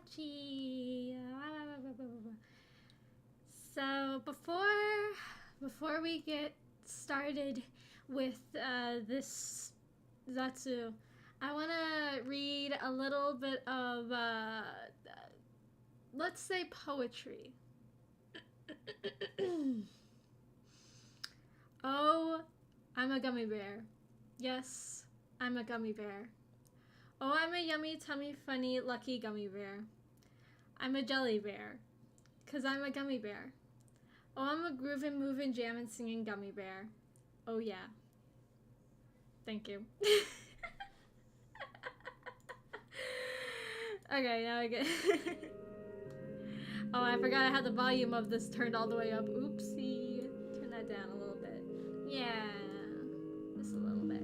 Hachi. So before we get started with this Zatsu, I want to read a little bit of let's say poetry. Oh, I'm a gummy bear. Yes, I'm a gummy bear. Oh, I'm a yummy, tummy, funny, lucky gummy bear. I'm a jelly bear, 'cause I'm a gummy bear. Oh, I'm a groovin', movin', jammin', singing gummy bear. Oh, yeah. Thank you. Okay, now I get... Oh, I forgot I had the volume of this turned all the way up. Oopsie. Turn that down a little bit. Yeah. Just a little bit.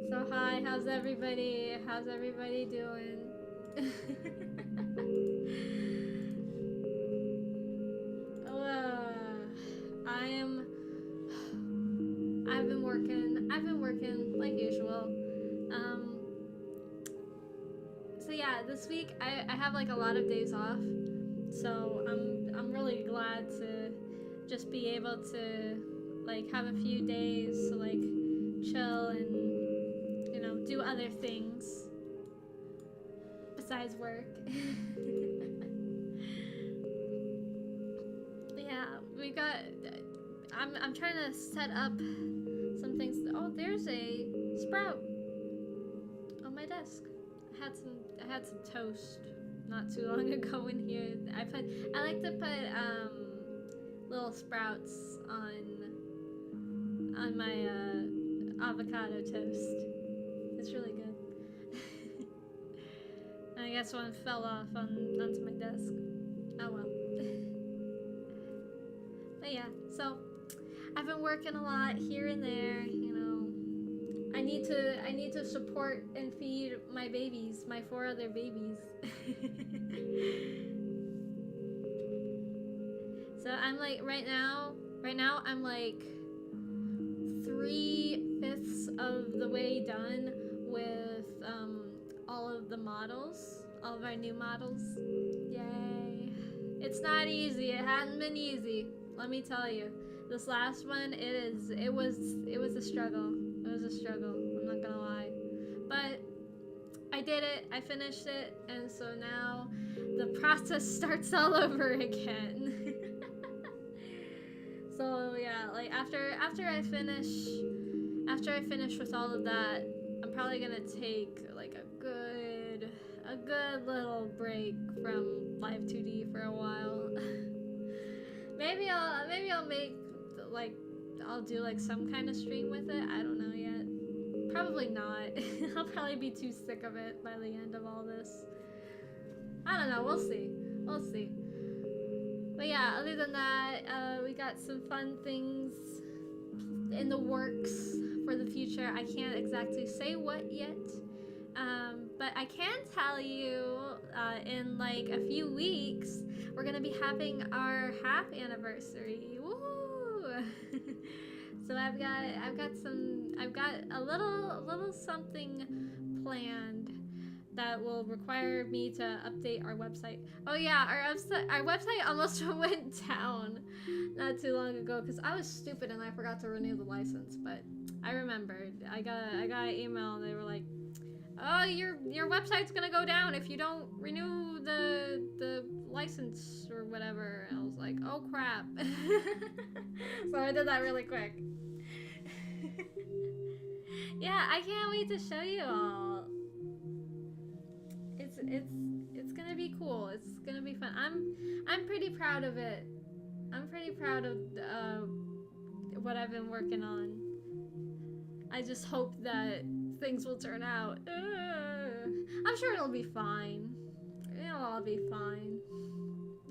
So hi, how's everybody? How's everybody doing? I've been working like usual. So yeah, this week I have like a lot of days off. So I'm really glad to just be able to like have a few days to like chill and, you know, do other things besides work. Yeah, we got I'm trying to set up some things. Oh, there's a sprout on my desk. I had some toast not too long ago in here. I like to put little sprouts on my avocado toast. It's really good. I guess one fell off onto my desk. Oh well. But yeah, so I've been working a lot here and there, you know. I need to support and feed my babies, my 4 other babies. So I'm like right now I'm like 3/5 of the way done with all of the models, all of our new models. Yay. It's not easy. It hasn't been easy. Let me tell you. This last one, it was a struggle. It was a struggle. I'm not gonna lie. But I did it. I finished it, and so now the process starts all over again. So yeah, like after I finish with all of that, I'm probably gonna take like a good little break from Live 2D for a while. maybe I'll make like I'll do like some kind of stream with it. I don't know yet. Probably not. I'll probably be too sick of it by the end of all this. I don't know. We'll see. We'll see. But yeah, other than that, we got some fun things in the works for the future. I can't exactly say what yet. But I can tell you in like a few weeks, we're gonna be having our half anniversary. Woohoo! So I've got a little something planned that will require me to update our website. Oh yeah, our website almost went down not too long ago because I was stupid and I forgot to renew the license. But I remembered. I got an email and they were like, "Oh, your website's gonna go down if you don't renew the license or whatever." And I was like, "Oh crap!" So I did that really quick. Yeah, I can't wait to show you all. It's gonna be cool. It's gonna be fun. I'm pretty proud of it. I'm pretty proud of what I've been working on. I just hope that things will turn out. I'm sure it'll be fine. It'll all be fine.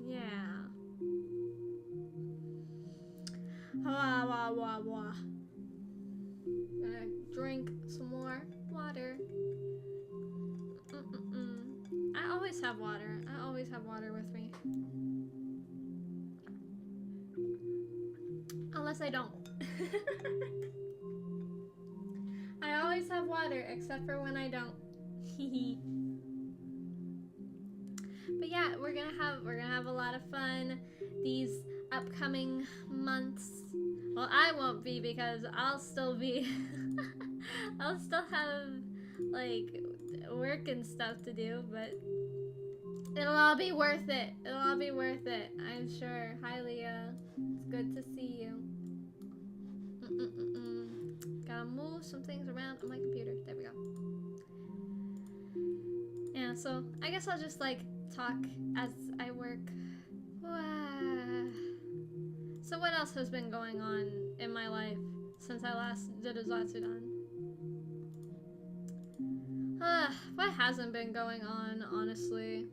Yeah. Wah wah wah wah. Gonna drink some more water. I always have water. I always have water with me. Unless I don't. I always have water, except for when I don't. But yeah, we're gonna have a lot of fun these upcoming months. Well, I won't be because I'll still be I'll still have like work and stuff to do, but it'll all be worth it. It'll all be worth it, I'm sure. Hi, Leah. It's good to see you. Gotta move some things around on my computer. There we go. Yeah, so I guess I'll just like talk as I work. So what else has been going on in my life since I last did a Zatsudan? What hasn't been going on, honestly?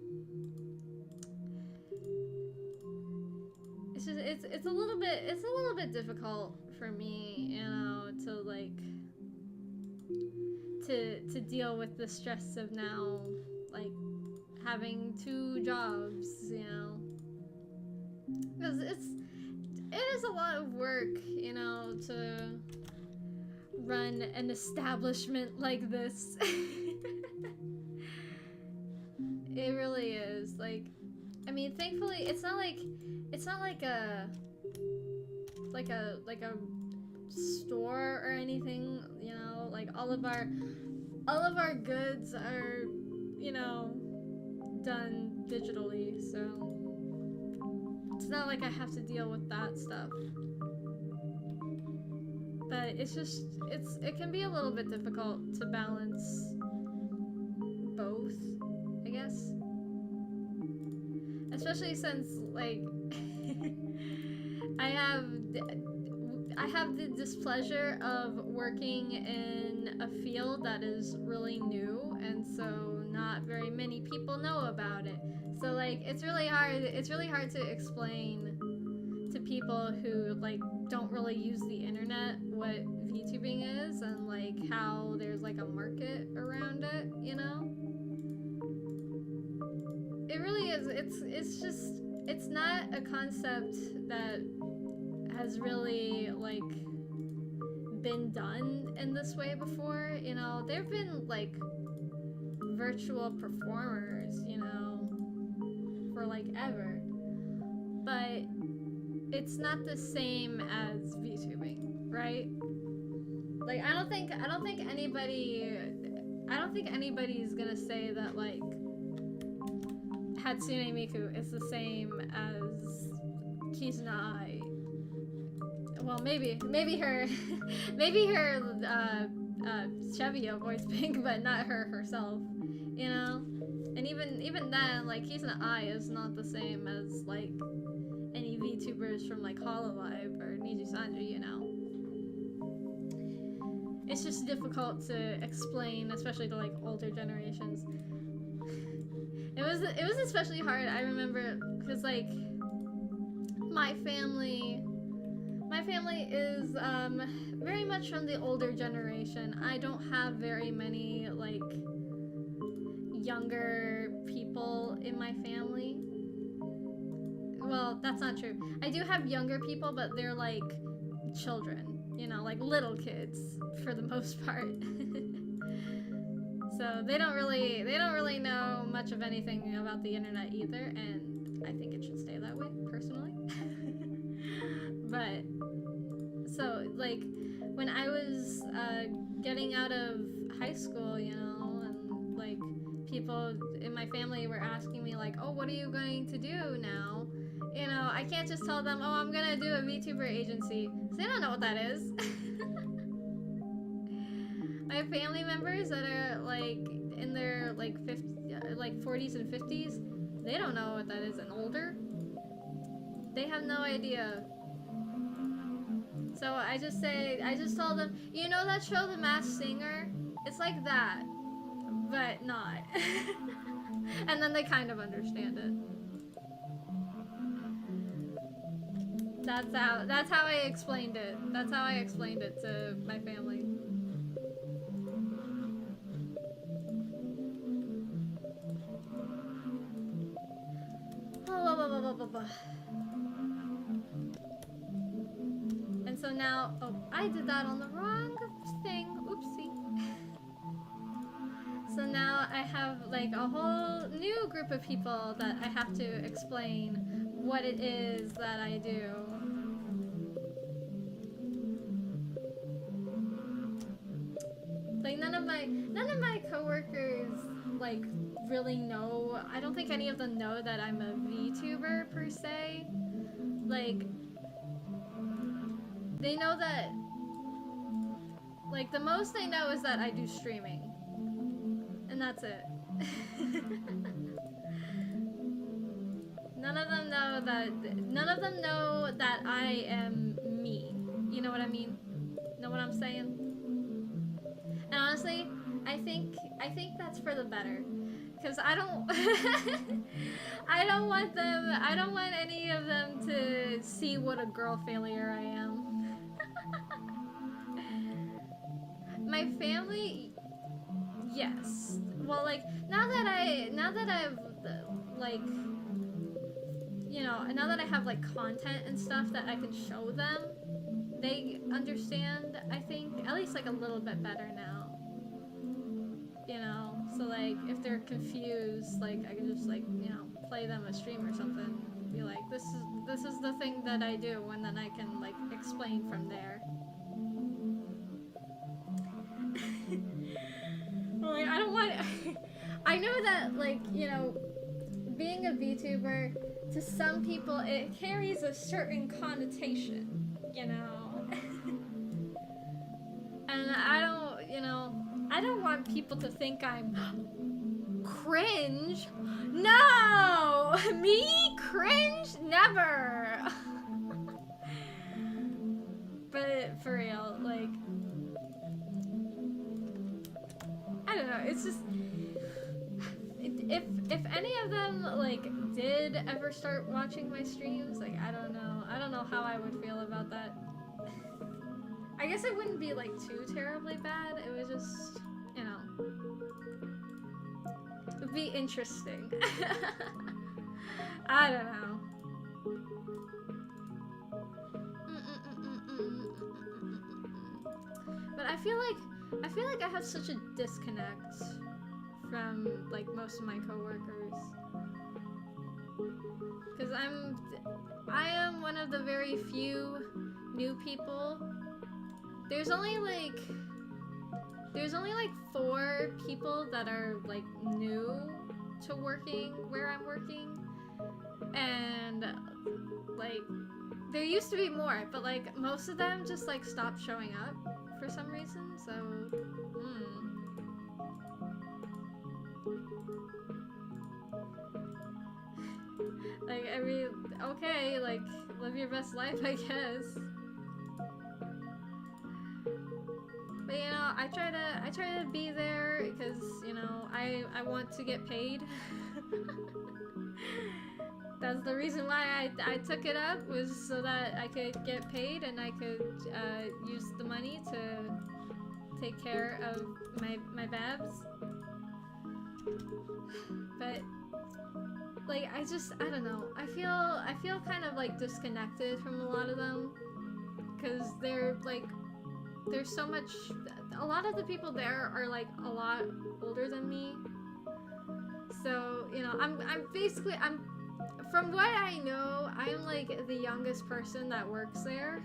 It's just it's a little bit difficult for me, you know, to like to deal with the stress of now like having 2 jobs, you know. Because it is a lot of work, you know, to run an establishment like this. It really is. Like, I mean, thankfully, it's not like a store or anything, you know. Like all of our goods are, you know, done digitally, so it's not like I have to deal with that stuff. But it's just it can be a little bit difficult to balance both, I guess. Especially since like I have the displeasure of working in a field that is really new, and so not very many people know about it. So like it's really hard to explain to people who like don't really use the internet what VTubing is and like how there's like a market around it, you know? It really is. It's just it's not a concept that has really like been done in this way before, you know. There've been like virtual performers, you know, for like ever, but it's not the same as VTubing, right? Like I don't think anybody's gonna say that like Hatsune Miku is the same as Kizuna Ai. Well, maybe her Chevio voice pink, but not her herself, you know. And even then, like Kizuna Ai is not the same as like any VTubers from like Hololive or Niju Sanji, you know. It's just difficult to explain, especially to like older generations. It was especially hard, I remember, because like my family is very much from the older generation. I don't have very many like younger people in my family. Well, that's not true. I do have younger people, but they're like children, you know, like little kids for the most part. So they don't really know much of anything about the internet either, and I think it should stay that way, personally. But so like when I was getting out of high school, you know, and like people in my family were asking me like, oh, what are you going to do now? You know, I can't just tell them, oh, I'm gonna do a VTuber agency. So they don't know what that is. My family members that are like in their like 40s and 50s, they don't know what that is, and older. They have no idea. So I just told them, you know that show The Masked Singer? It's like that, but not. And then they kind of understand it. That's how I explained it. That's how I explained it to my family. And so now, oh, I did that on the wrong thing. Oopsie. So now I have like a whole new group of people that I have to explain what it is that I do. Like none of my coworkers like really know. I don't think any of them know that I'm a VTuber per se. Like they know that like the most they know is that I do streaming. And that's it. None of them know that I am me. You know what I mean? Know what I'm saying? And honestly, I think that's for the better. Cause I don't I don't want any of them to see what a girl failure I am. My family, yes. Well, like now that I've like, you know, now that I have like content and stuff that I can show them, they understand, I think, at least like a little bit better now. You know, so like if they're confused, like I can just like, you know, play them a stream or something. Be like, this is the thing that I do, and then I can like explain from there. Like, I don't want. I know that like, you know, being a VTuber, to some people it carries a certain connotation, you know. And I don't, you know, I don't want people to think I'm cringe. No! Me? Cringe? Never! But for real, like, I don't know, it's just, if any of them, like, did ever start watching my streams, like, I don't know how I would feel about that. I guess it wouldn't be, like, too terribly bad, it would just, you know, it would be interesting. I don't know. But I feel like I have such a disconnect from like most of my coworkers, because I am one of the very few new people. There's only like 4 people that are like new to working where I'm working, and like there used to be more, but like most of them just like stopped showing up for some reason, so like okay, like live your best life, I guess. But you know, I try to be there because, you know, I want to get paid. That's the reason why I took it up, was so that I could get paid and I could use the money to take care of my babs. But like I don't know. I feel kind of like disconnected from a lot of them, because they're like, there's so much. A lot of the people there are like a lot older than me. So, you know, I'm from what I know, I'm like the youngest person that works there.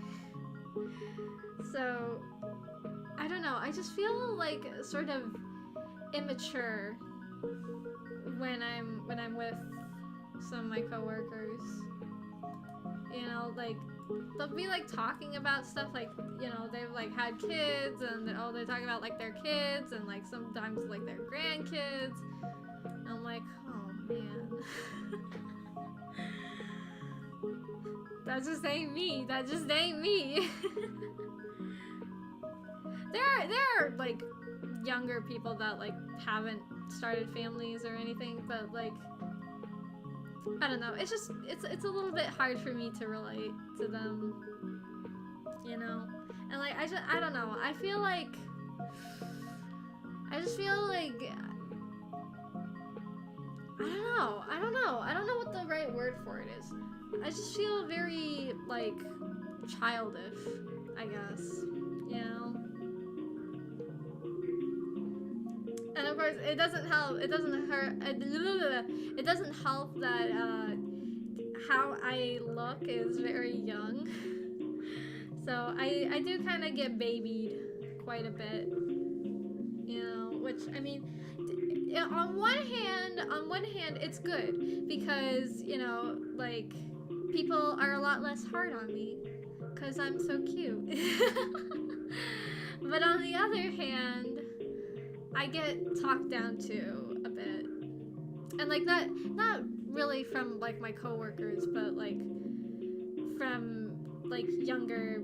So, I don't know. I just feel like sort of immature when I'm with some of my coworkers. You know, like they'll be like talking about stuff like, you know, they've like had kids, and they're talking about like their kids and like sometimes like their grandkids. And I'm like, oh man. That just ain't me. That just ain't me. There are like younger people that like haven't started families or anything, but like I don't know. It's just it's a little bit hard for me to relate to them, you know. And like I don't know. I just feel like I don't know what the right word for it is. I just feel very like childish, I guess, you know. And of course, it doesn't help. It doesn't hurt. It doesn't help that how I look is very young. So I do kind of get babied quite a bit, you know. Which I mean, on one hand, it's good because you know, like people are a lot less hard on me because I'm so cute. But on the other hand, I get talked down to a bit, and like not really from like my coworkers, but like from like younger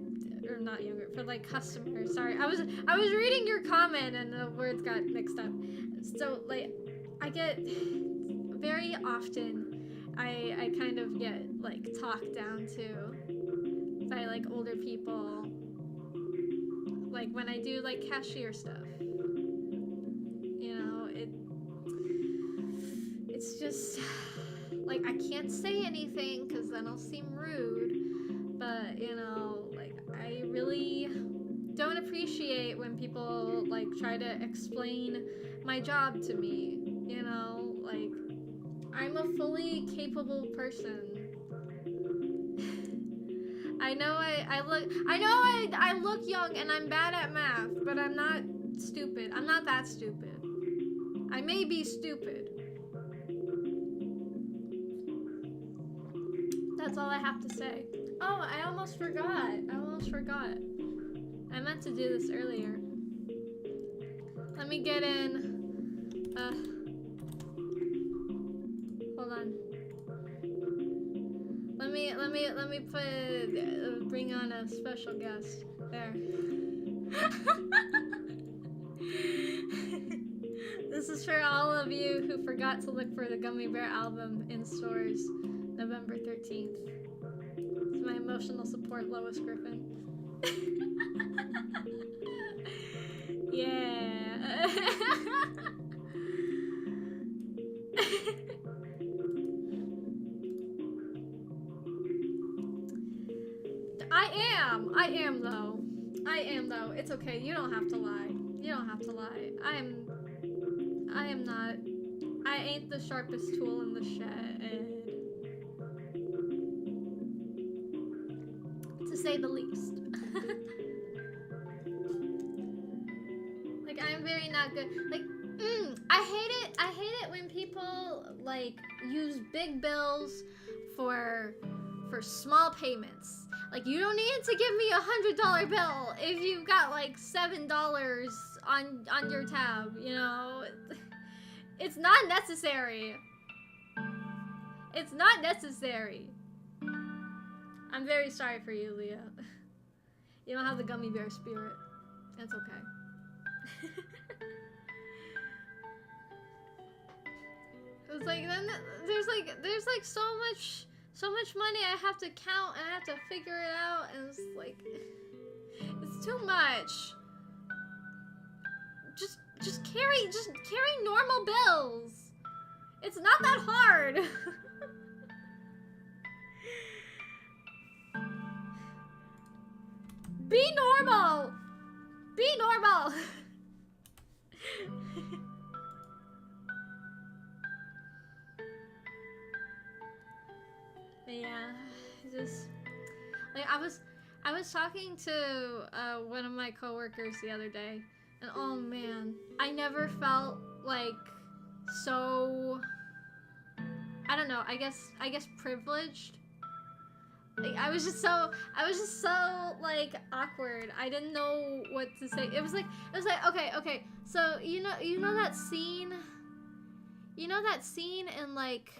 or not younger, from like customers. Sorry, I was reading your comment and the words got mixed up. So like I get very often I kind of get like talked down to by like older people, like when I do like cashier stuff. You know, it's just like I can't say anything because then I'll seem rude, but you know, like I really don't appreciate when people like try to explain my job to me. You know, like I'm a fully capable person. I know I look young and I'm bad at math, but I'm not stupid. I'm not that stupid. I may be stupid. That's all I have to say. Oh, I almost forgot. I meant to do this earlier. Let me get in. Hold on. Let me put bring on a special guest. There. This is for all of you who forgot to look for the Gummy Bear album in stores November 13th. It's my emotional support, Lois Griffin. Yeah. I am though. It's okay. You don't have to lie. I am not. I ain't the sharpest tool in the shed. To say the least. Like, I'm very not good. Like, I hate it when people, like, use big bills for small payments. Like, you don't need to give me $100 bill if you've got, like, $7 on your tab, you know? It's not necessary. It's not necessary. I'm very sorry for you, Leah. You don't have the Gummy Bear spirit. That's okay. It's like, then there's like so much money I have to count and I have to figure it out, and it's like, it's too much. Just carry normal bills. It's not that hard. Be normal. Be normal. But yeah, just like I was talking to one of my coworkers the other day, and oh man, I never felt like so, I don't know, I guess privileged. Like, I was just so like awkward. I didn't know what to say. It was like okay. So you know that scene in like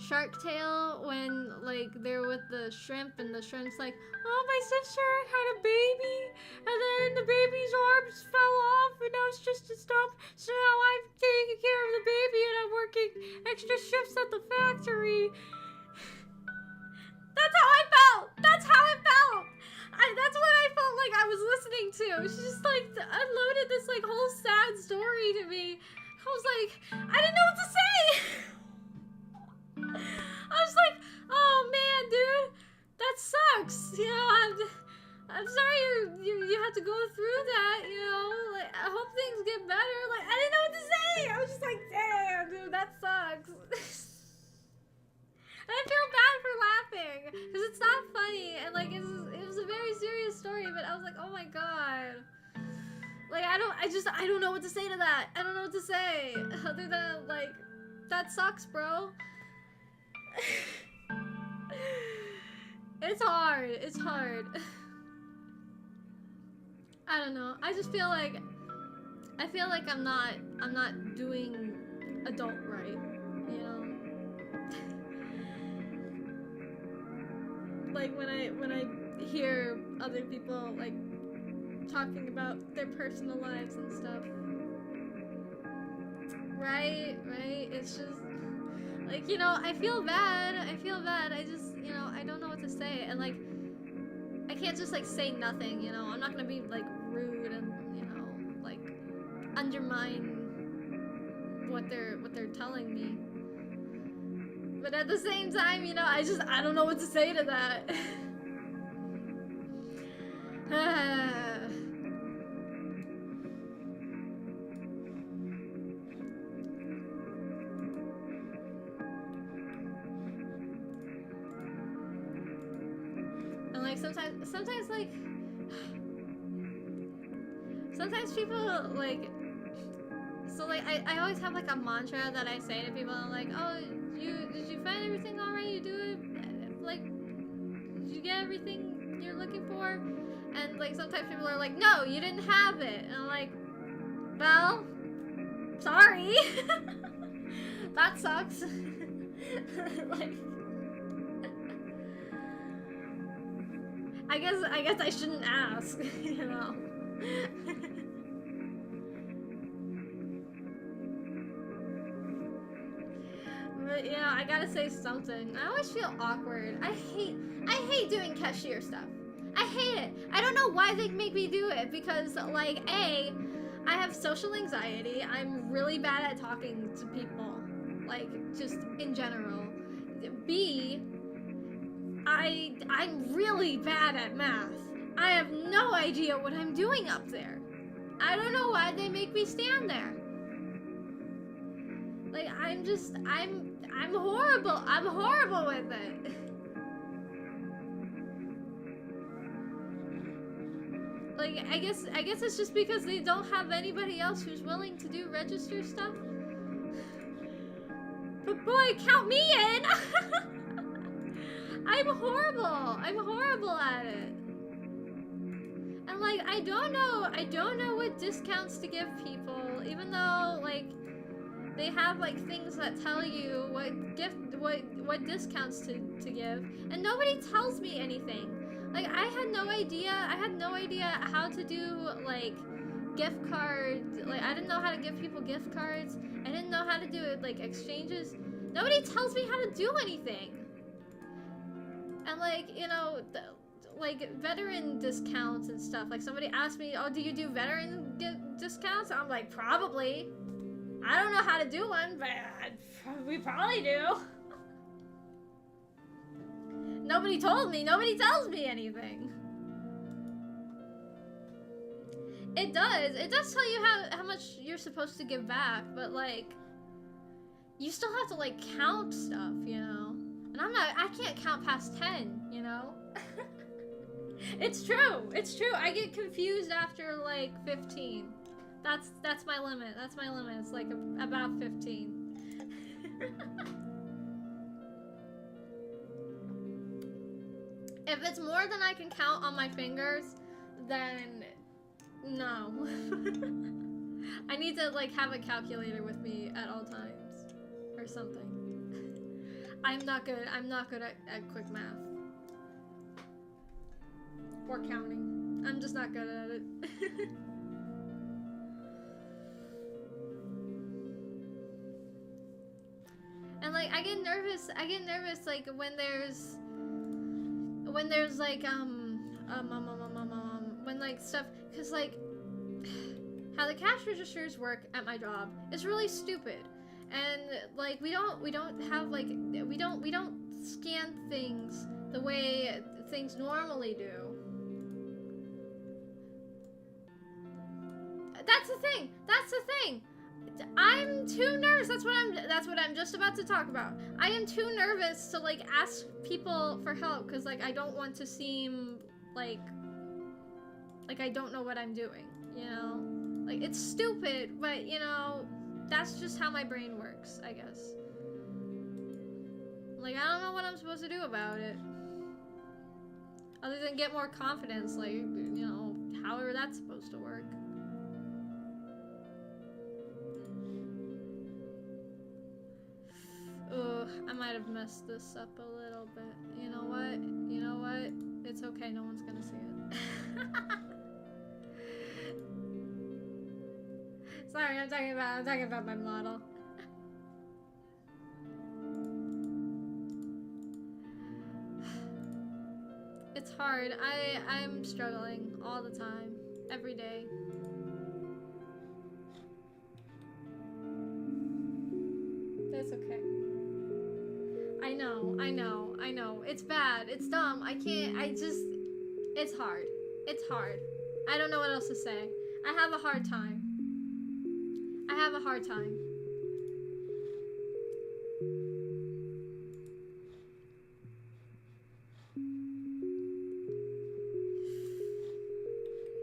Shark Tale when like they're with the shrimp and the shrimp's like, oh, my sister had a baby and then the baby's arms fell off and now it's just a stump, so now I'm taking care of the baby and I'm working extra shifts at the factory. That's how I felt. That's what I felt like I was listening to. She just like unloaded this like whole sad story to me. I was like, I didn't know what to say. I was like, oh man, dude, that sucks. You know, I'm sorry you had to go through that. You know, like I hope things get better. Like I didn't know what to say. I was just like, damn, dude, that sucks. And I feel bad for laughing because it's not funny and like it was a very serious story, but I was like, oh my god. Like I don't know what to say to that. I don't know what to say other than like, that sucks, bro. It's hard. It's hard. I don't know. I just feel like I'm not doing adult right, you know? Like when I hear other people like talking about their personal lives and stuff. Right? It's just like, you know, I feel bad. I just, you know, I don't know what to say. And like, I can't just like say nothing, you know? I'm not gonna be like rude and, you know, like undermine what they're telling me. But at the same time, you know, I don't know what to say to that. And like sometimes people like, so like I always have like a mantra that I say to people. I'm like, oh, did you find everything alright? You do it, like, did you get everything you're looking for? And like sometimes people are like, no, you didn't have it. And I'm like, well, sorry. That sucks. Like, I guess I shouldn't ask, you know. But yeah, I gotta say something. I always feel awkward. I hate doing cashier stuff. I hate it. I don't know why they make me do it, because like A, I have social anxiety. I'm really bad at talking to people, like just in general. B, I'm really bad at math. I have no idea what I'm doing up there. I don't know why they make me stand there. Like I'm horrible. I'm horrible with it. Like I guess it's just because they don't have anybody else who's willing to do register stuff. But boy, count me in. I'm horrible at it. And like I don't know what discounts to give people, even though like they have like things that tell you what discounts to give, and nobody tells me anything. Like I had no idea how to do like gift cards. Like I didn't know how to give people gift cards. I didn't know how to do it like exchanges. Nobody tells me how to do anything. And like, you know, like veteran discounts and stuff. Like somebody asked me, "Oh, do you do veteran discounts?" I'm like, "Probably. I don't know how to do one, but we probably do." Nobody told me. Nobody tells me anything. It does. It does tell you how much you're supposed to give back, but like, you still have to like count stuff, you know? And I can't count past 10, you know? It's true. It's true. I get confused after like 15. That's my limit. That's my limit. It's like about 15. If it's more than I can count on my fingers, then no. I need to like have a calculator with me at all times or something. I'm not good at quick math or counting. I'm just not good at it. And like I get nervous like when there's like when like stuff, cuz like how the cash registers work at my job is really stupid. And like we don't have like we don't scan things the way things normally do. That's the thing. I'm too nervous. That's what I'm just about to talk about. I am too nervous to like ask people for help because like I don't want to seem like I don't know what I'm doing, you know? Like it's stupid, but you know, that's just how my brain works, I guess. Like I don't know what I'm supposed to do about it. Other than get more confidence, like, you know, however that's supposed to work. Ugh, I might have messed this up a little bit. You know what? You know what? It's okay, no one's gonna see it. Sorry, I'm talking about my model. It's hard. I'm struggling all the time, every day. That's okay. I know. It's bad. It's dumb. It's hard. It's hard. I don't know what else to say. I have a hard time.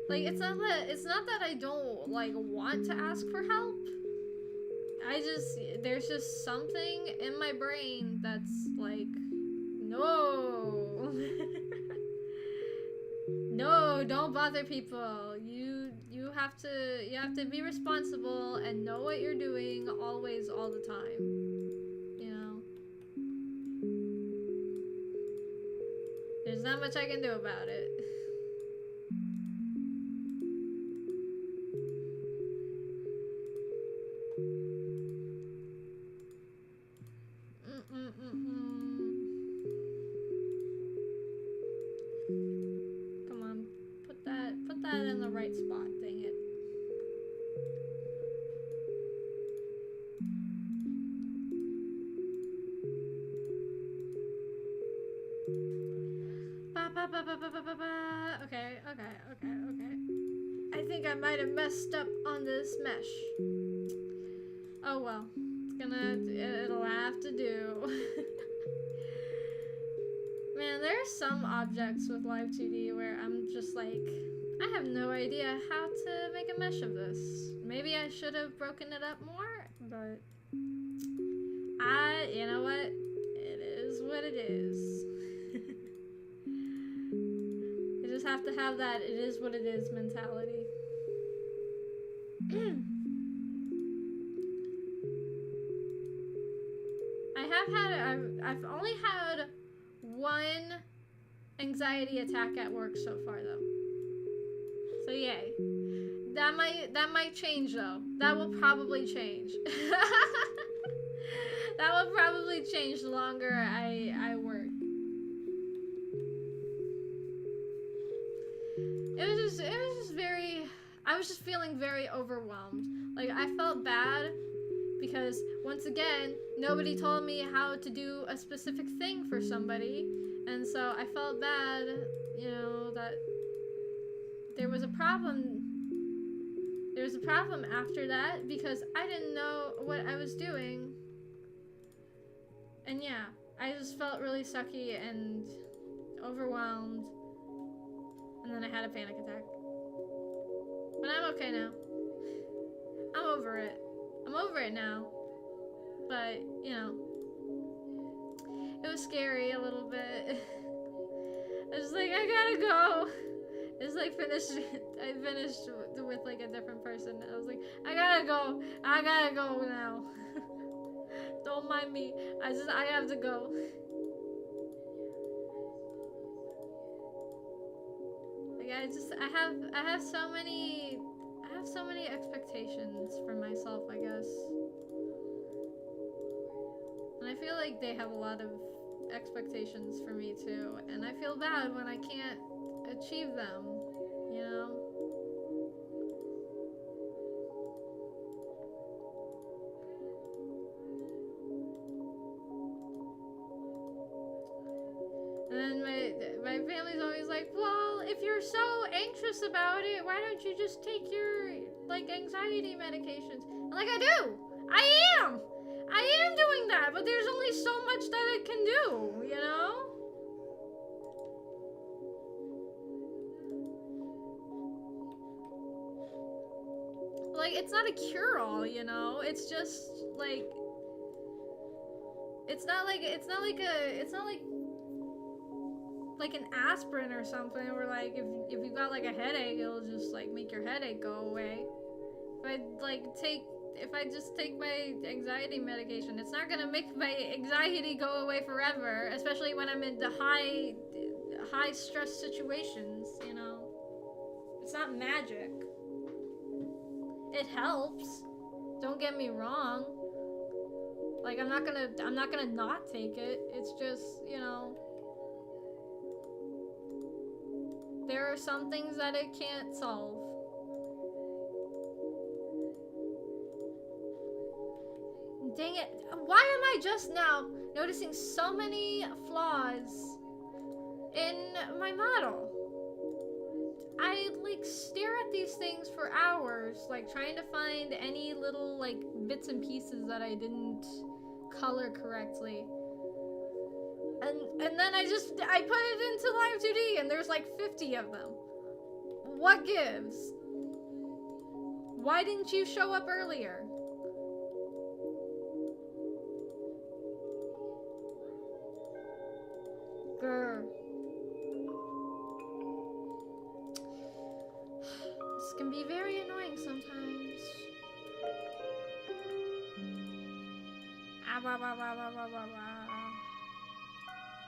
Like, it's not that I don't, like, want to ask for help. There's just something in my brain that's like, no. No, don't bother people. You have to be responsible and know what you're doing always, all the time. You know? There's not much I can do about it. Come on, put that in the right spot, dang it. Okay. I think I might have messed up on this mesh. Oh well, it'll have to do. Man, there are some objects with Live 2D where I'm just like, I have no idea how to make a mesh of this. Maybe I should have broken it up more, but you know what? It is what it is. You just have to have that it is what it is mentality. I've only had one anxiety attack at work so far though. So yay. That might change though. That will probably change. That will probably change the longer I work. It was just very, I was just feeling very overwhelmed. Like I felt bad because once again, nobody told me how to do a specific thing for somebody. And so I felt bad, you know, that there was a problem. There was a problem after that because I didn't know what I was doing. And yeah, I just felt really sucky and overwhelmed. And then I had a panic attack. But I'm okay now. I'm over it. I'm over it now. But, you know, it was scary a little bit. I was like, I gotta go. It's like I finished with like a different person. I was like, I gotta go now. Don't mind me. I have to go. Like I have so many expectations for myself, I guess. And I feel like they have a lot of expectations for me too, and I feel bad when I can't achieve them, you know? And then my family's always like, well, if you're so anxious about it, why don't you just take your like anxiety medications. And like I do! I am doing that, but there's only so much that it can do, you know? Like, it's not a cure-all, you know? It's just, like... It's not like an aspirin or something where, like, if you've got, like, a headache, it'll just, like, make your headache go away. If I just take my anxiety medication, it's not gonna make my anxiety go away forever, especially when I'm in the high stress situations, you know? It's not magic. It helps. Don't get me wrong. Like, I'm not gonna not take it. It's just, you know, there are some things that it can't solve. Dang it. Why am I just now noticing so many flaws in my model? I, like, stare at these things for hours, like, trying to find any little, like, bits and pieces that I didn't color correctly. And then I put it into Live 2D, and there's, like, 50 of them. What gives? Why didn't you show up earlier? Grr. This can be very annoying sometimes.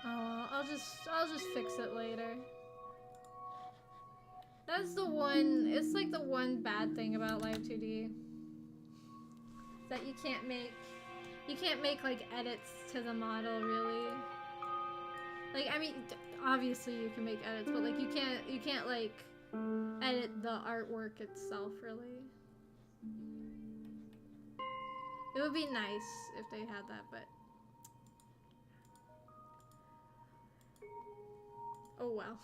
Oh, I'll just fix it later. That's the one, it's like the one bad thing about Live 2D. That you can't make like edits to the model, really. Like, I mean, obviously you can make edits, but like you can't like edit the artwork itself, really. It would be nice if they had that, but oh well.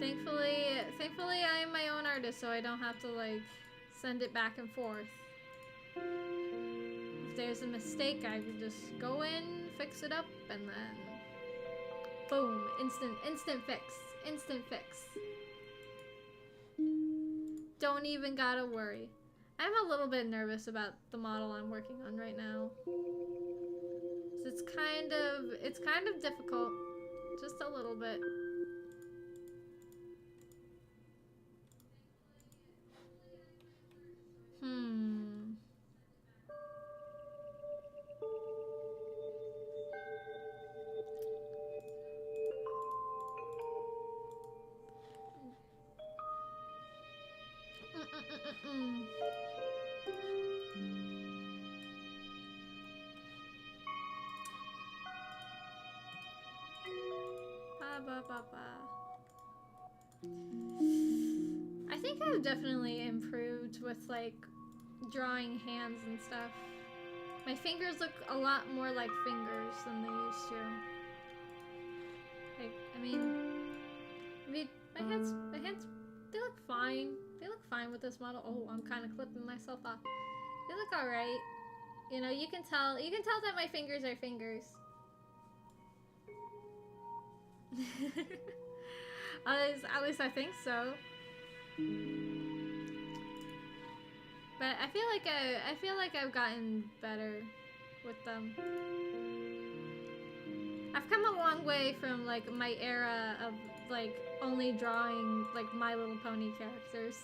Thankfully I am my own artist, so I don't have to like send it back and forth. If there's a mistake, I can just go in, fix it up, and then boom, instant fix. Don't even gotta worry. I'm a little bit nervous about the model I'm working on right now. So it's kind of difficult, just a little bit. I think I've definitely improved with like drawing hands and stuff. My fingers look a lot more like fingers than they used to. Like, I mean my hands, they look fine. They look fine with this model. Oh, I'm kind of clipping myself off. They look alright. You know, you can tell that my fingers are fingers. At least I think so. But I feel like I've gotten better with them. I've come a long way from like my era of like only drawing like My Little Pony characters.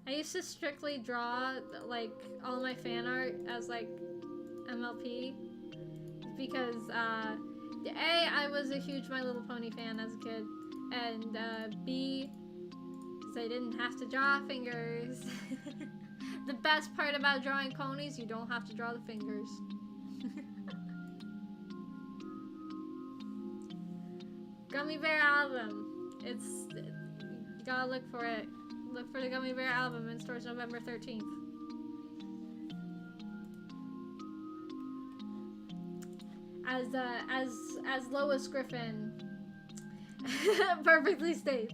I used to strictly draw like all my fan art as like MLP because A, I was a huge My Little Pony fan as a kid, and B, because I didn't have to draw fingers. The best part about drawing ponies, you don't have to draw the fingers. Gummy Bear album. You gotta look for it. Look for the Gummy Bear album in stores November 13th. as Lois Griffin perfectly states.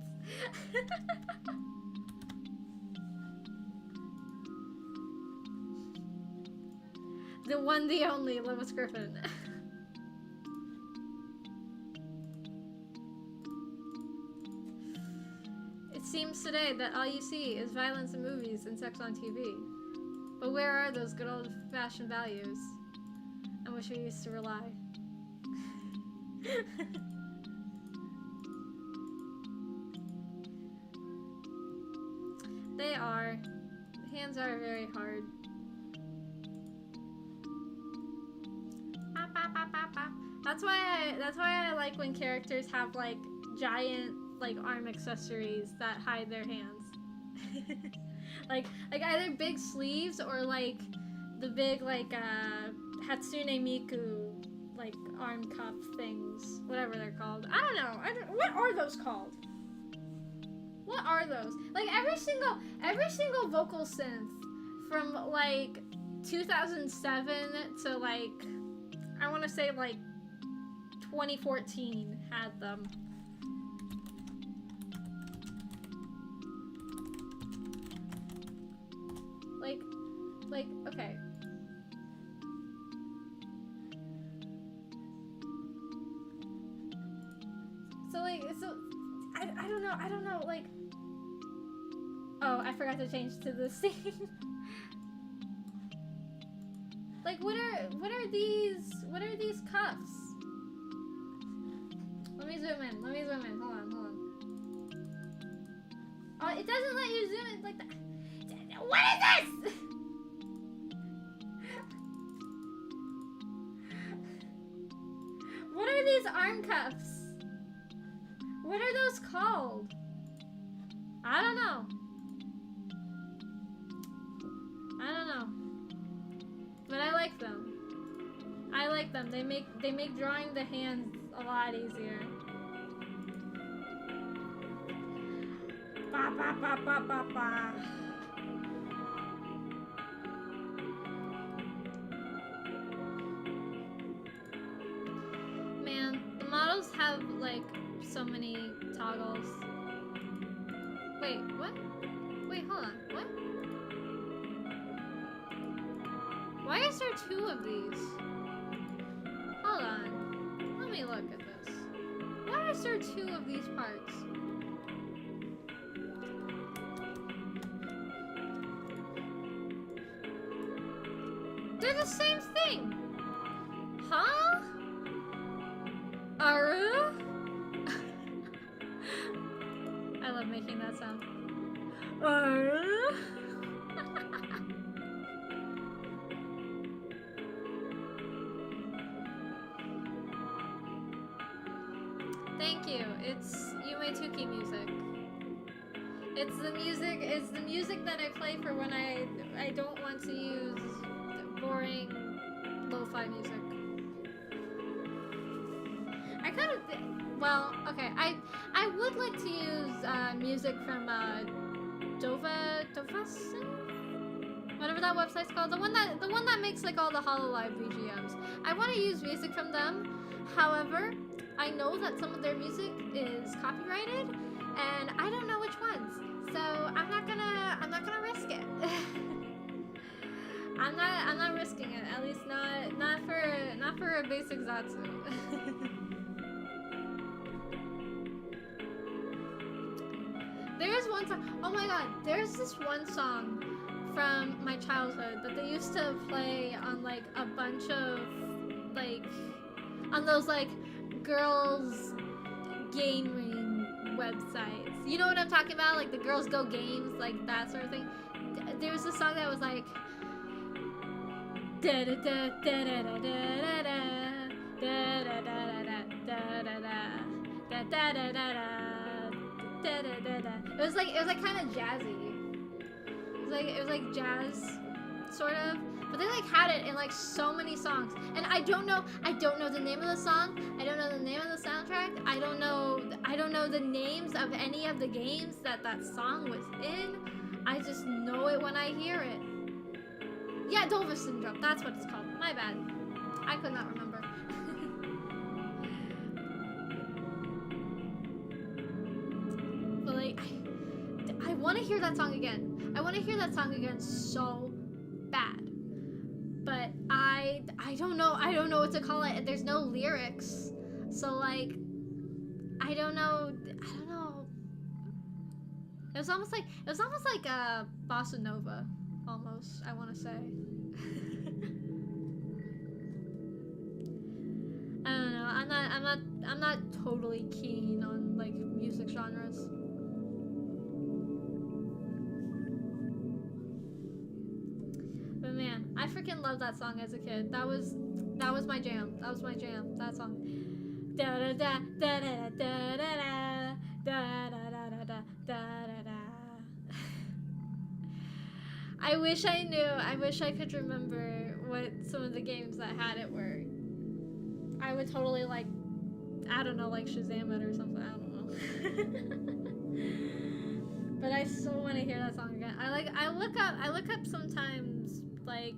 The one, the only Lois Griffin. It seems today that all you see is violence in movies and sex on TV. But where are those good old-fashioned values on which we used to rely? They are. The hands are very hard. That's why I like when characters have like giant like arm accessories that hide their hands. like either big sleeves or like the big like Hatsune Miku like arm cuff things, whatever they're called. I don't know. What are those called? What are those? Like every single vocal synth from like 2007 to like I want to say like 2014 had them. Like okay. So I don't know like oh, I forgot to change to the scene. Like what are these cuffs? Let me zoom in. Hold on. Oh, it doesn't let you zoom in like that. What is this? What are these arm cuffs? What are those called? I don't know. But I like them. They make drawing the hands a lot easier. Ba ba ba ba ba ba. Man, the models have like so many toggles. Wait, what? Wait, hold on. What? Why is there 2 of these? Hold on. Let me look at this. Why is there 2 of these parts? They're the same thing! Huh? Aru? I love making that sound. Aru? Thank you. It's Yumetuki music. It's the music that I play for when I don't want to use boring lo-fi music. I kind of well, okay. I would like to use music from Dovasin? Whatever that website's called. The one that makes like all the Hololive VGMs. I want to use music from them. However, I know that some of their music is copyrighted, and I don't know which ones. So I'm not gonna risk it. I'm not risking it. At least not for a basic Zatsu. There is one song. Oh my god, there's this one song from my childhood that they used to play on like a bunch of like on those like girls gaming websites. You know what I'm talking about? Like the Girls Go Games, like that sort of thing. There was a song that was like da da da da da da da da da da da da da. It was like kind of jazzy. It was like jazz, sort of. But they like had it in like so many songs, and I don't know the name of the song. I don't know the name of the soundtrack. I don't know the names of any of the games that song was in. I just know it when I hear it. Yeah, Dova Syndrome. That's what it's called. My bad. I could not remember. want to hear that song again. I want to hear that song again so bad. But I don't know. I don't know what to call it. There's no lyrics. So like I don't know. It was almost like a bossa nova almost, I want to say. I don't know. I'm not totally keen on like music genres. But man, I freaking loved that song as a kid. That was my jam. That song. Da da da da da da da da da da da da da da. I wish I knew. I wish I could remember what some of the games that had it were. I would totally like, I don't know, like Shazam it or something. I don't know. But I still want to hear that song again. I look up sometimes like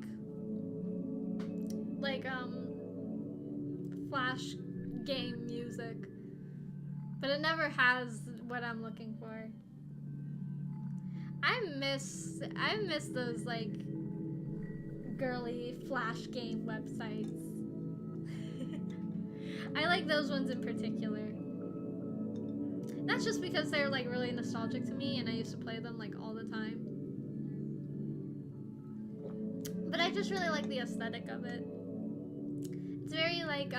Flash game music, but it never has what I'm looking for. I miss those like girly Flash game websites. I like those ones in particular. That's just because they're like really nostalgic to me and I used to play them like all the time. But I just really like the aesthetic of it. It's very like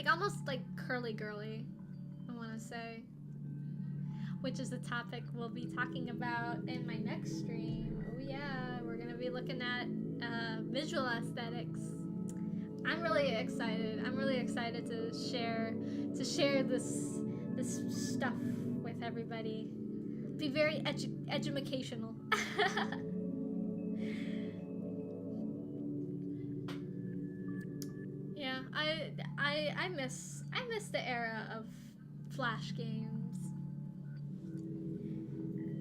almost like curly girly, I wanna say. Which is the topic we'll be talking about in my next stream. Oh yeah, we're gonna be looking at visual aesthetics. I'm really excited. I'm really excited to share this stuff with everybody. Be very educational. Yeah, I miss the era of Flash games.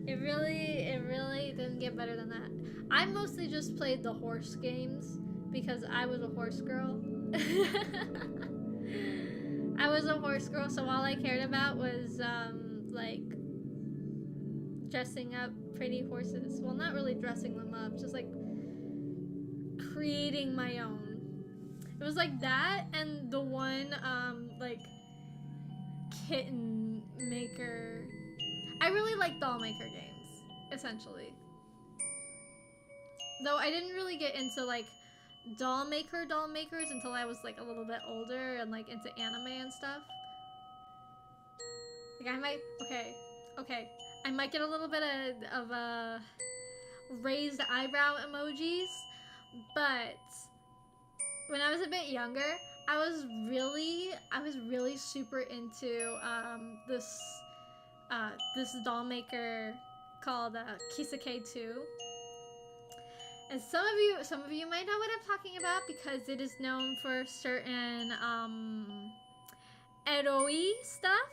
It really didn't get better than that. I mostly just played the horse games because I was a horse girl. I was a horse girl, so all I cared about was like dressing up pretty horses. Well, not really dressing them up, just like creating my own. It was like that and the one like kitten maker. I really like doll maker games, essentially. Though I didn't really get into like doll makers until I was like a little bit older and like into anime and stuff. Like I might, okay, I might get a little bit of raised eyebrow emojis, but when I was a bit younger, I was really super into this doll maker called Kisake 2. And some of you might know what I'm talking about because it is known for certain eroi stuff.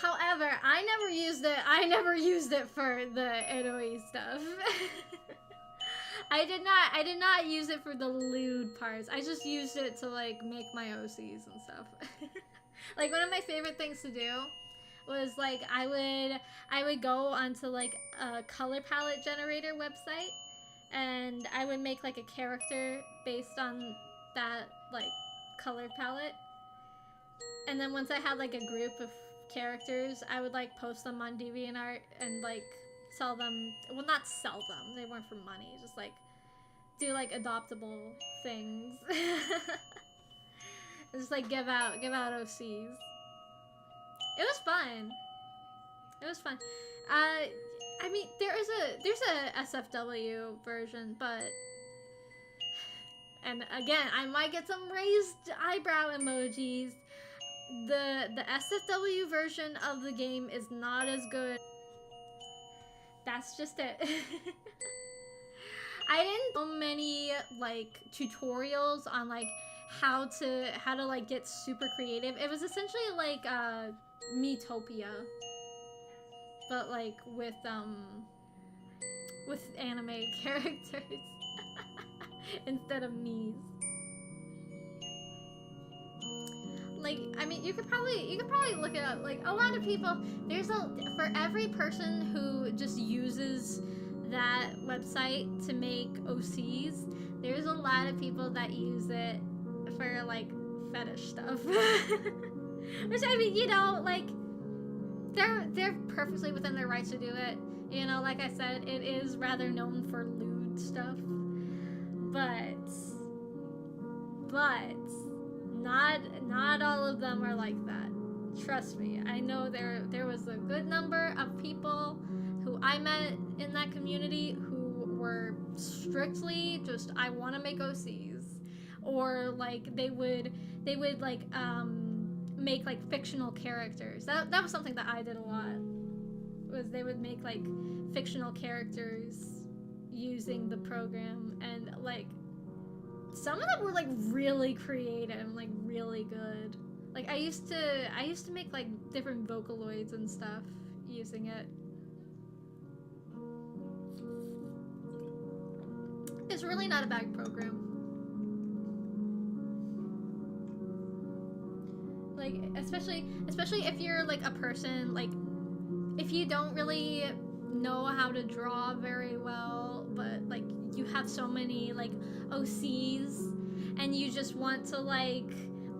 However, I never used it for the eroi stuff. I did not use it for the lewd parts. I just used it to like make my OCs and stuff. Like one of my favorite things to do was like I would go onto like a color palette generator website and I would make like a character based on that like color palette. And then once I had like a group of characters, I would like post them on DeviantArt and like sell them. Well, not sell them. They weren't for money. Just like do like adoptable things. Just like give out OCs. It was fun. It was fun. I mean, there's a SFW version, but and again, I might get some raised eyebrow emojis. The SFW version of the game is not as good. That's just it. I didn't so many like tutorials on like how to like get super creative. It was essentially like Miitopia, but like with anime characters instead of me's. like, I mean, you could probably look it up. Like, a lot of people, for every person who just uses that website to make OCs, there's a lot of people that use it for, like, fetish stuff. Which, I mean, you know, like, they're perfectly within their rights to do it. You know, like I said, it is rather known for lewd stuff. But not all of them are like that. Trust me. I know there was a good number of people who I met in that community who were strictly just, I want to make OCs, or like they would like make like fictional characters. That was something that I did a lot. Was they would make like fictional characters using the program, and like some of them were like really creative and like really good. Like I used to make like different Vocaloids and stuff using it. It's really not a bad program. Like especially if you're like a person, like if you don't really know how to draw very well, but like you have so many like OCs and you just want to like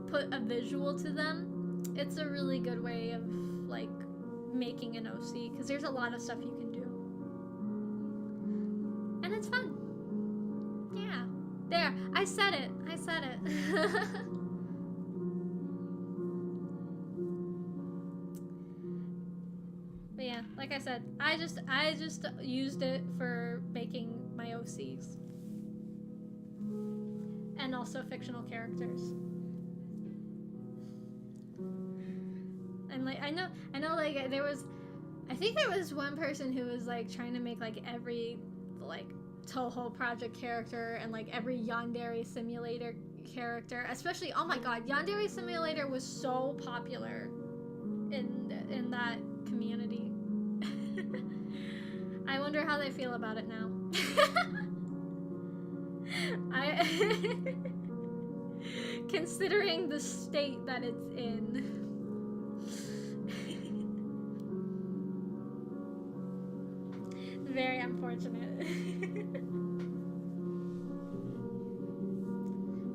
put a visual to them, it's a really good way of like making an OC, because there's a lot of stuff you can do and it's fun. Yeah, there, I said it. But yeah, like I said, I just used it for making my OCs. And also fictional characters. And like I know like I think there was one person who was like trying to make like every like Toho project character and like every Yandere Simulator character. Especially, oh my god, Yandere Simulator was so popular in that community. I wonder how they feel about it now. Considering the state that it's in. Very unfortunate.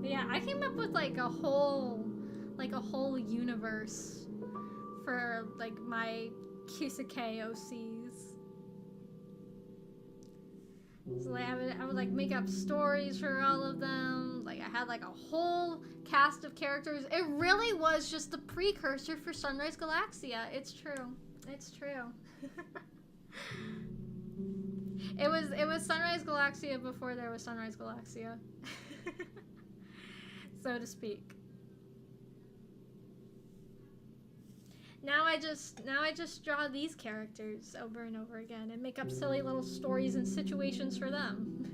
But yeah, I came up with like a whole universe for like my Kisake OCs. So like I would like make up stories for all of them. Like I had like a whole cast of characters. It really was just the precursor for Sunrise Galaxia. It's true. It was Sunrise Galaxia before there was Sunrise Galaxia. So to speak. Now I just draw these characters over and over again and make up silly little stories and situations for them.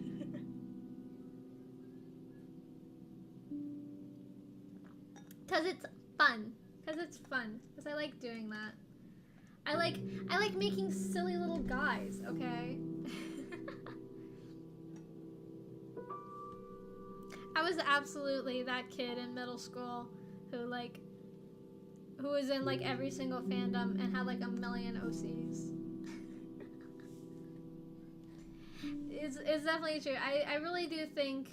Cause it's fun. Cause I like doing that. I like making silly little guys, okay? I was absolutely that kid in middle school who was in like every single fandom and had like 1 million OCs. It's definitely true. I really do think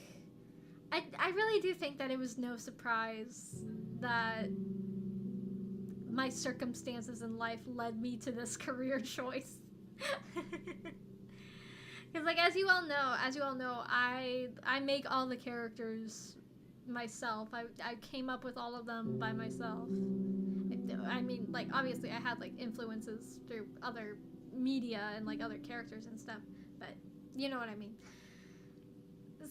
that it was no surprise that my circumstances in life led me to this career choice. Because like as you all know, I make all the characters myself. I came up with all of them by myself. I mean, like obviously I had like influences through other media and like other characters and stuff, but you know what I mean.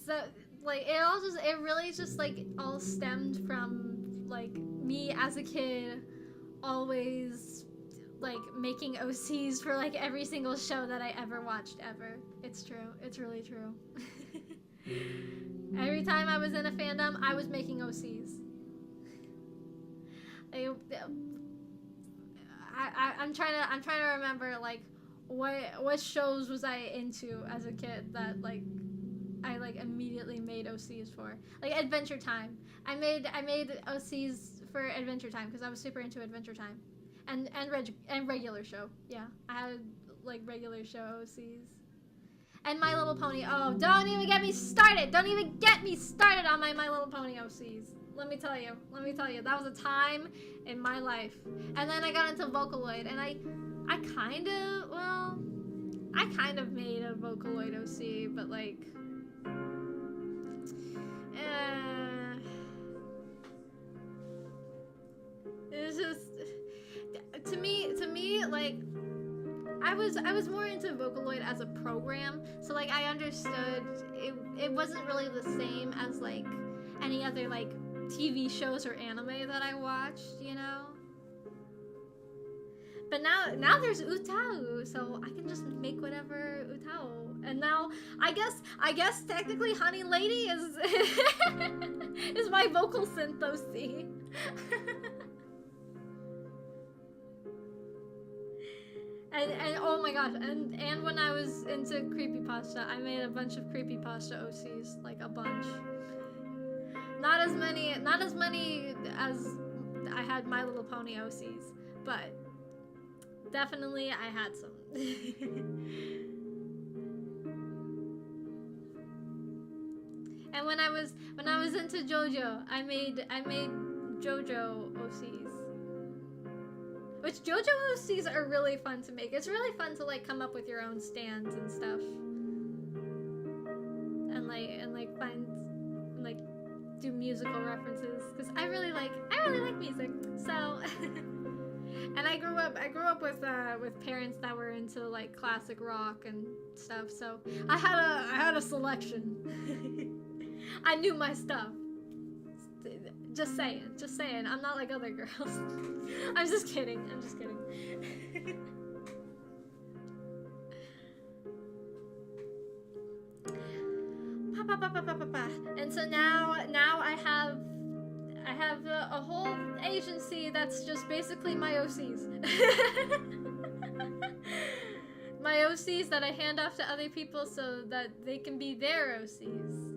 So like it really just like all stemmed from like me as a kid always like making OCs for like every single show that I ever watched ever. It's true. It's really true. Every time I was in a fandom, I was making OCs. I'm trying to remember like what shows was I into as a kid that like I immediately made OCs for. Like Adventure Time. I made OCs for Adventure Time because I was super into Adventure Time, and regular show. Yeah, I had like regular show OCs. And My Little Pony. Oh, don't even get me started. Don't even get me started on My Little Pony OCs. Let me tell you. That was a time in my life. And then I got into Vocaloid, and I kind of made a Vocaloid OC, but like, it was just, to me, like, I was more into Vocaloid as a program, so like I understood it wasn't really the same as like any other like TV shows or anime that I watched, you know. But now there's Utau, so I can just make whatever Utau. And now I guess technically Honey Lady is is my vocal synth OC. And oh my gosh, and when I was into creepypasta, I made a bunch of creepypasta OCs, like a bunch. Not as many as I had My Little Pony OCs, but definitely I had some. And when I was into JoJo, I made JoJo OCs. Which JoJo OCs are really fun to make. It's really fun to like come up with your own stands and stuff. And find like do musical references, because I really like music. So and I grew up with parents that were into like classic rock and stuff. So I had a selection. I knew my stuff. Just saying. I'm not like other girls. I'm just kidding. And so now I have a whole agency that's just basically my OCs. My OCs that I hand off to other people so that they can be their OCs.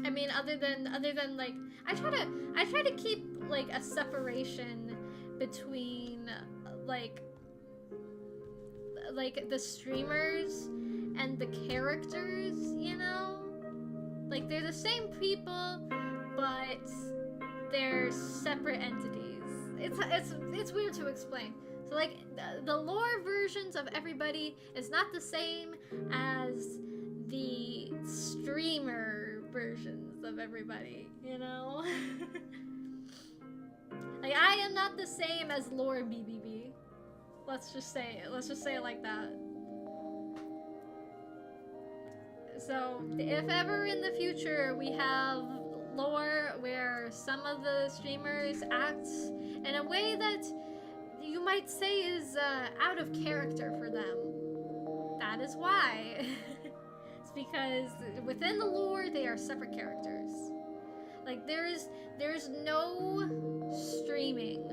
I mean, other than like, I try to keep like a separation between like the streamers and the characters, you know? Like, they're the same people, but they're separate entities. It's weird to explain. So like the lore versions of everybody is not the same as the streamer versions of everybody, you know? Like, I am not the same as lore BBB. Let's just say it like that. So if ever in the future we have lore where some of the streamers act in a way that you might say is out of character for them, that is why. It's because within the lore they are separate characters. Like, there's no streaming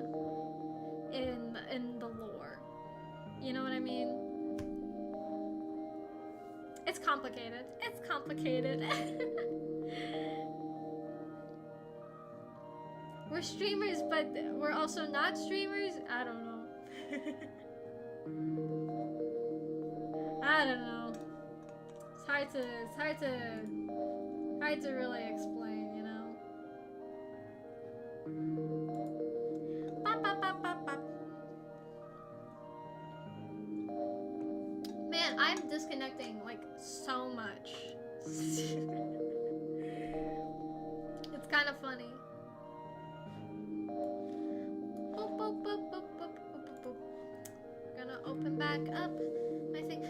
in the lore. You know what I mean? It's complicated. We're streamers, but we're also not streamers? I don't know. I don't know. It's hard to really explain, you know? Man, I'm disconnecting like so much. It's kind of funny. Boop, boop, boop, boop, boop, boop, boop. Gonna open back up my thing.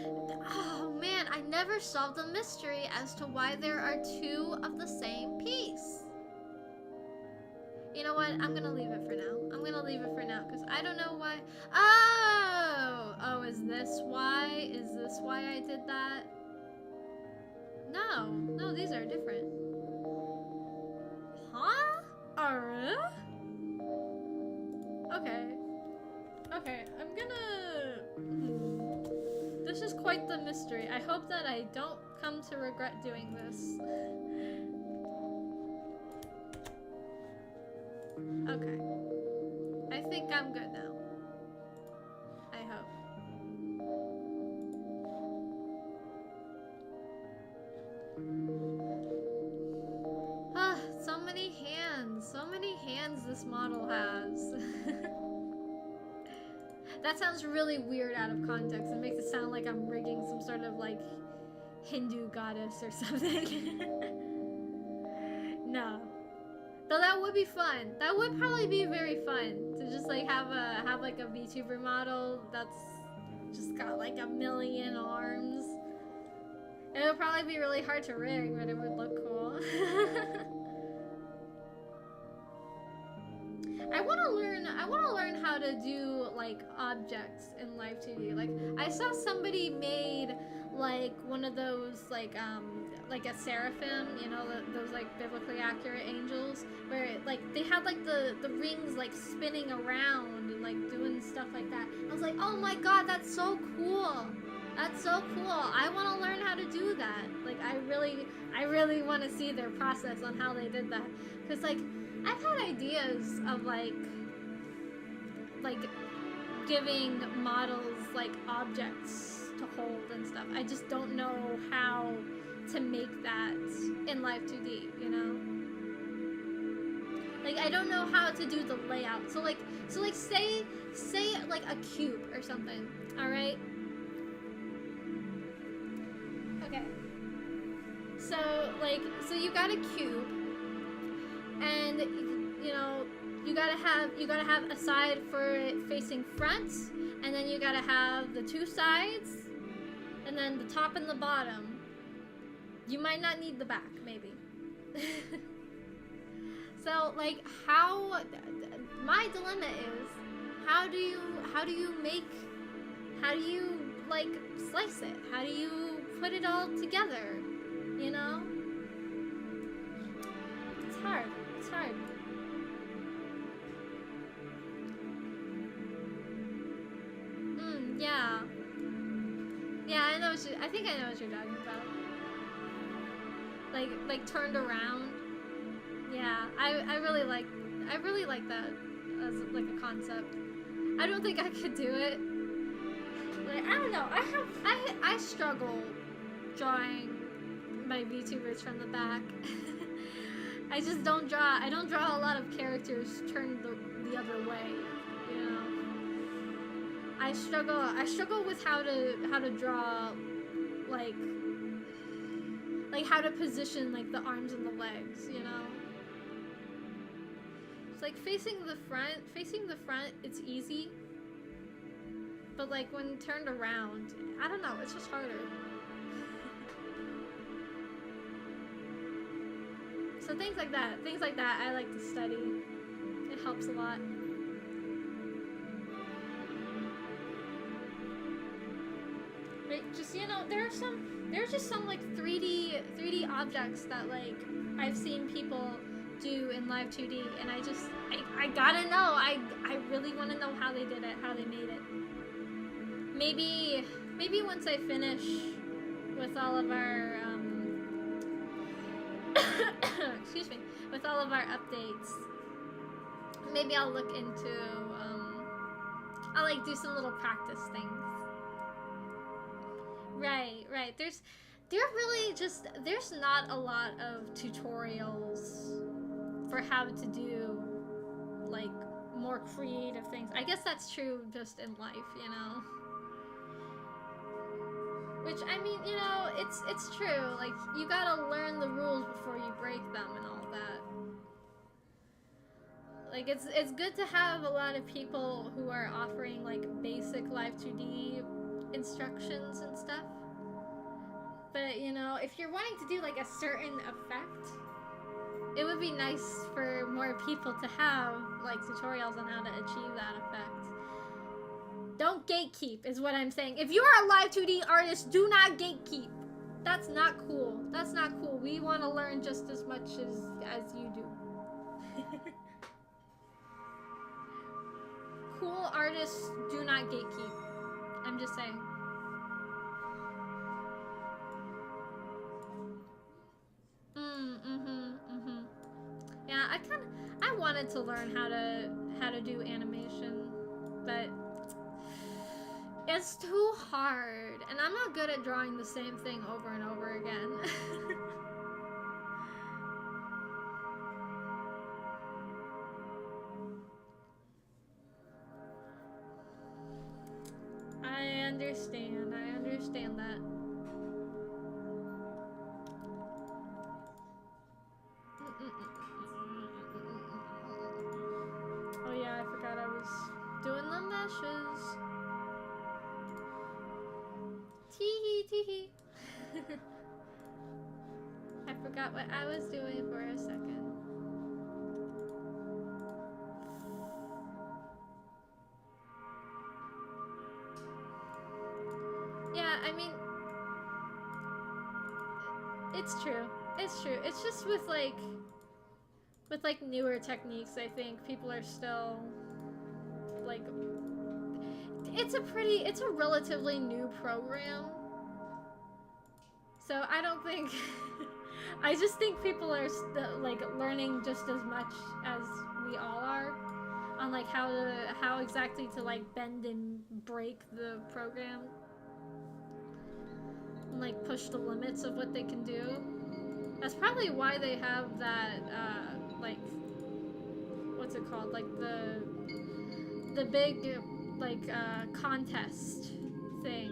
Oh man, I never solved the mystery as to why there are two of the same piece. You know what? I'm gonna leave it for now. Because I don't know why. Oh, is this why? Is this why I did that? No, these are different. Huh? Okay, I'm gonna... This is quite the mystery. I hope that I don't come to regret doing this. Okay. I think I'm good now. I hope. Ah, so many hands. So many hands this model has. That sounds really weird out of context. It makes it sound like I'm rigging some sort of like Hindu goddess or something. No. Though that would be fun. That would probably be very fun to just like have like a VTuber model that's just got like a million arms. It would probably be really hard to rig, but it would look cool. I want to learn how to do like objects in Live 2D. Like I saw somebody made like one of those like a seraphim, you know, those like biblically accurate angels, where like they had like the rings like spinning around and like doing stuff like that. I was like, oh my god, that's so cool. That's so cool. I want to learn how to do that. Like I really want to see their process on how they did that, because like I've had ideas of like giving models like objects to hold and stuff. I just don't know how to make that in Live 2D, you know? Like I don't know how to do the layout. So like say like a cube or something, all right? Okay. So you got a cube, and you know, you gotta have a side for it facing front, and then you gotta have the two sides, and then the top and the bottom. You might not need the back, maybe. So like my dilemma is how do you like slice it? How do you put it all together? You know? It's hard. It's hard. Yeah. Yeah, I think I know what you're talking about. Like turned around. Yeah, I really like that as like a concept. I don't think I could do it. Like I don't know. I struggle drawing my VTubers from the back. I just don't draw. I don't draw a lot of characters turned the other way. You know. I struggle with how to draw like how to position like the arms and the legs, you know? It's like facing the front, it's easy. But like when turned around, I don't know, it's just harder. So things like that I like to study. It helps a lot. Right, just, you know, there's just some like 3D objects that like I've seen people do in Live 2D, and I gotta know. I really want to know how they did it, how they made it. Maybe once I finish with all of our excuse me, with all of our updates, maybe I'll look into I'll like do some little practice things. Right. There's not a lot of tutorials for how to do like more creative things. I guess that's true just in life, you know. Which, I mean, you know, it's true. Like, you gotta learn the rules before you break them and all that. Like, it's good to have a lot of people who are offering like basic Live 2D instructions and stuff. But, you know, if you're wanting to do like a certain effect, it would be nice for more people to have like tutorials on how to achieve that effect. Don't gatekeep is what I'm saying. If you are a Live 2D artist, do not gatekeep. That's not cool. That's not cool. We want to learn just as much as you do. Cool artists do not gatekeep. I'm just saying. I wanted to learn how to do animation, but it's too hard, and I'm not good at drawing the same thing over and over again. I understand that. Oh yeah, I forgot I was doing the meshes. Teehee teehee. I forgot what I was doing for a second. Yeah, I mean, it's true. It's true. It's just with like newer techniques, I think people are still like, it's a relatively new program. So I don't think I just think people are like learning just as much as we all are on like how exactly to like bend and break the program and like push the limits of what they can do. That's probably why they have that like, what's it called, like the big like contest thing,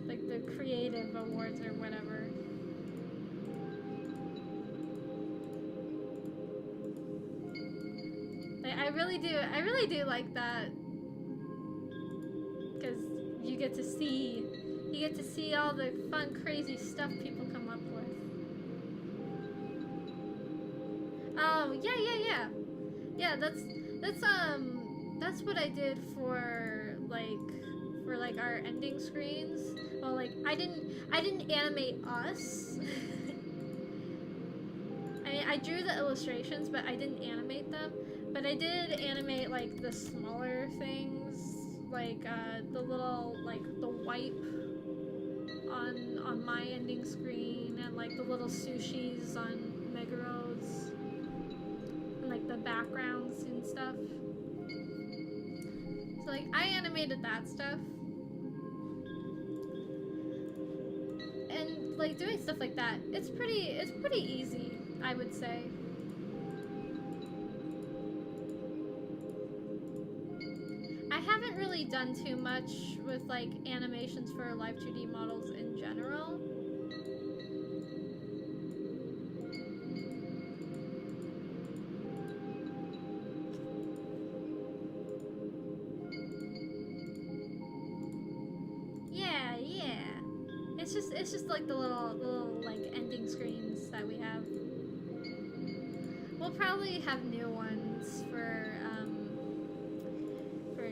like the creative awards or whatever. Like, I really do like that, because you get to see all the fun, crazy stuff people come up with. Oh yeah. Yeah, that's what I did for like our ending screens. Well, like I didn't animate us. I mean, I drew the illustrations, but I didn't animate them. But I did animate like the smaller things, like the little, like the wipe on my ending screen, and like the little sushis on Megaro's, and like the backgrounds and stuff. So like I animated that stuff, and like doing stuff like that, it's pretty easy, I would say. I haven't really done too much with like animations for live 2D models in general. Yeah. It's just like the little like ending screens that we have. We'll probably have new ones for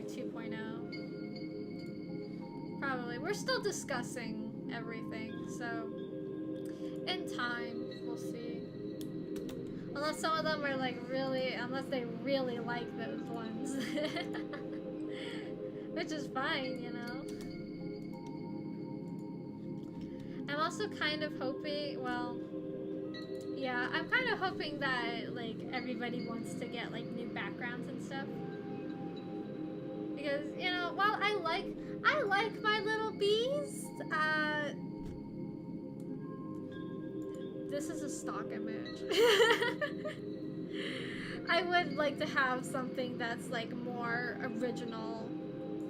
2.0. Probably. We're still discussing everything, so in time we'll see. Unless some of them are like unless they really like those ones. Which is fine, you know. I'm also kind of hoping, well, yeah, I'm kind of hoping that like everybody wants to get like new backgrounds and stuff. Because, you know, while I like my little bees, this is a stock image. I would like to have something that's like more original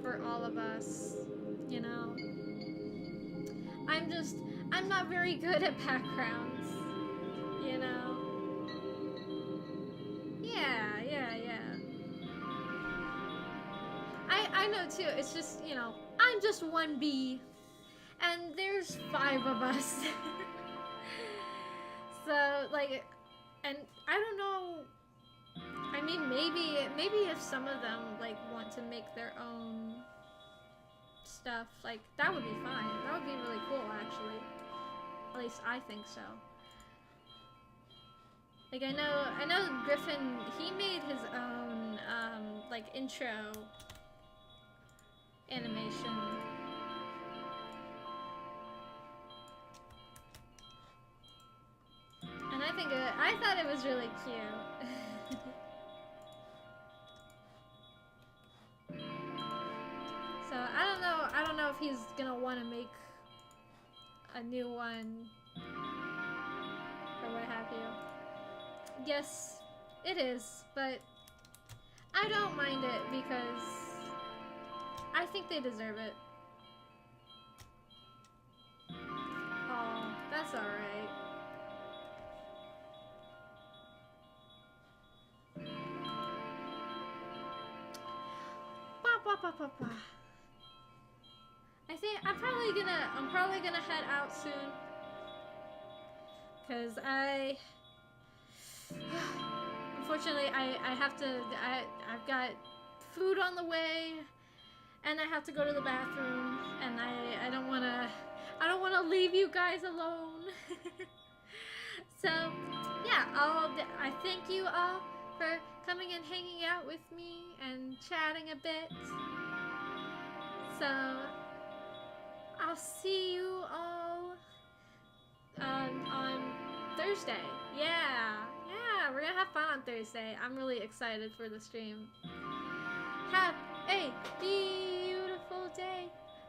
for all of us, you know. I'm not very good at backgrounds, you know. Yeah. I know too, it's just, you know, I'm just one bee, and there's 5 of us. So, like, and I don't know, I mean, maybe if some of them, like, want to make their own stuff, like, that would be fine. That would be really cool, actually. At least I think so. Like, I know Griffin, he made his own, like, intro animation. I thought it was really cute. So I don't know if he's gonna want to make a new one or what have you. Yes, it is, but I don't mind it because I think they deserve it. Oh, that's alright. I think I'm probably gonna head out soon. Cause unfortunately I've got food on the way and I have to go to the bathroom and I don't wanna leave you guys alone. So yeah, I thank you all for coming and hanging out with me and chatting a bit. So I'll see you all on Thursday. Yeah, we're gonna have fun on Thursday. I'm really excited for the stream. Have a beautiful day.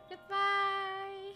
Goodbye.